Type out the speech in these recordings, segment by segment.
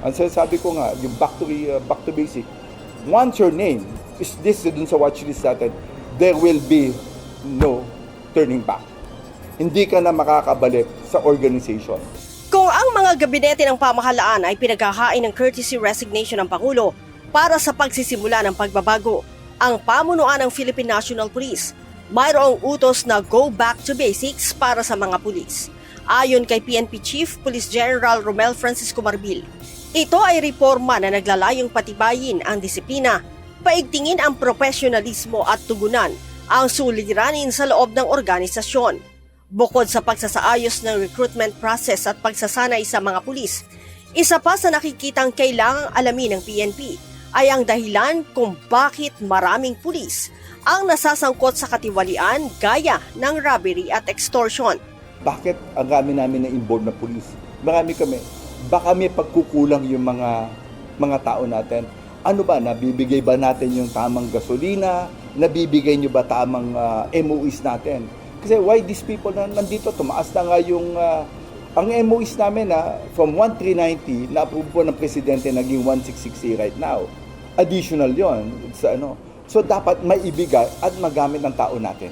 Ang sabi ko nga, yung back to basic, once your name is listed dun sa watchlist natin, there will be no turning back. Hindi ka na makakabalik sa organization. Kung ang mga gabinete ng pamahalaan ay pinaghahain ng courtesy resignation ng Pangulo para sa pagsisimula ng pagbabago, ang pamunuan ng Philippine National Police mayroong utos na go back to basics para sa mga pulis. Ayon kay PNP Chief Police General Romel Francisco Marbil, ito ay reforma na naglalayong patibayin ang disiplina, paigtingin ang profesionalismo at tugunan ang suliranin sa loob ng organisasyon. Bukod sa pagsasaayos ng recruitment process at pagsasanay sa mga pulis, isa pa sa nakikitang kailangang alamin ng PNP ay ang dahilan kung bakit maraming pulis ang nasasangkot sa katiwalian gaya ng robbery at extortion. Bakit ang dami namin na involved na pulis? Marami kami. Baka may pagkukulang yung mga tao natin. Ano ba, nabibigay ba natin yung tamang gasolina? Nabibigay nyo ba tamang MOEs natin? Kasi why these people na nandito, tumaas na nga yung, ang MOEs namin from 1,390 na approve po ng Presidente naging 1,660 right now. Additional yon sa ano. So dapat maibigay at magamit ng tao natin.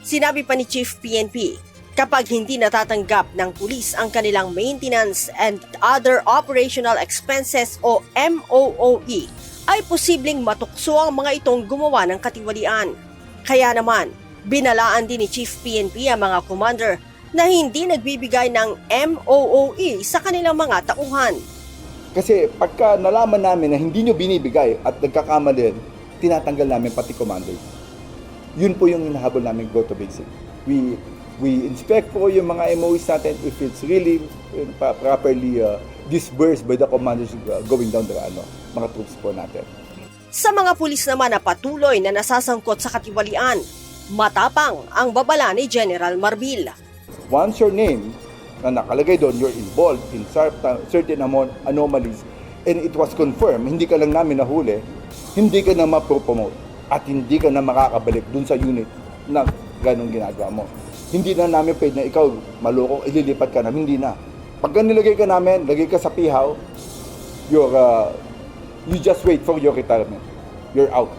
Sinabi pa ni Chief PNP, kapag hindi natatanggap ng pulis ang kanilang maintenance and other operational expenses o MOOE, ay posibleng matukso ang mga itong gumawa ng katiwalian. Kaya naman, binalaan din ni Chief PNP ang mga commander na hindi nagbibigay ng MOOE sa kanilang mga tauhan. Kasi pagka nalaman namin na hindi nyo binibigay at nagkakamali, tinatanggal namin pati commanders. Yun po yung hinahabol namin go to basic. We inspect po yung mga MOEs natin if it's really properly disbursed by the commanders going down the mga troops po natin. Sa mga pulis naman na patuloy na nasasangkot sa katiwalian, matapang ang babala ni General Marbil. Once your name na nakalagay doon, you're involved in certain anomalies and it was confirmed, hindi ka lang namin nahuli, hindi ka na ma-promote at hindi ka na makakabalik dun sa unit na ganong ginagawa mo. Hindi na namin pwede na ikaw maloko, ililipat ka namin, hindi na. Pagka nilagay ka namin, lagay ka sa pihaw, you just wait for your retirement. You're out.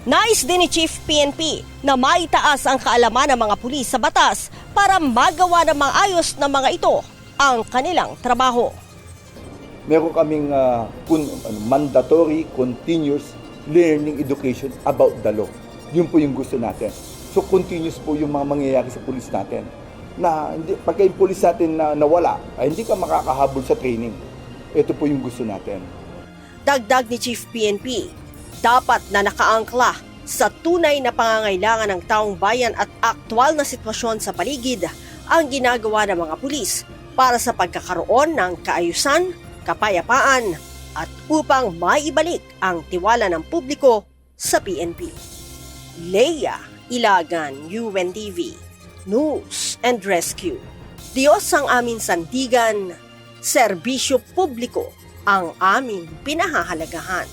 Nais din ni Chief PNP na maitaas ang kaalaman ng mga pulis sa batas para magawa ng maayos na mga ito ang kanilang trabaho. Meron kaming mandatory continuous learning education about the law. Yun po yung gusto natin. So continuous po yung mga mangyayari sa pulis natin. Na pagka yung pulis natin na nawala, ay hindi ka makakahabol sa training. Ito po yung gusto natin. Dagdag ni Chief PNP, dapat na nakaangkla sa tunay na pangangailangan ng taong bayan at aktwal na sitwasyon sa paligid ang ginagawa ng mga pulis para sa pagkakaroon ng kaayusan, kapayapaan at upang maibalik ang tiwala ng publiko sa PNP. Leia Ilagan, UNTV, News and Rescue. Diyos ang aming sandigan, serbisyo publiko ang aming pinahahalagahan.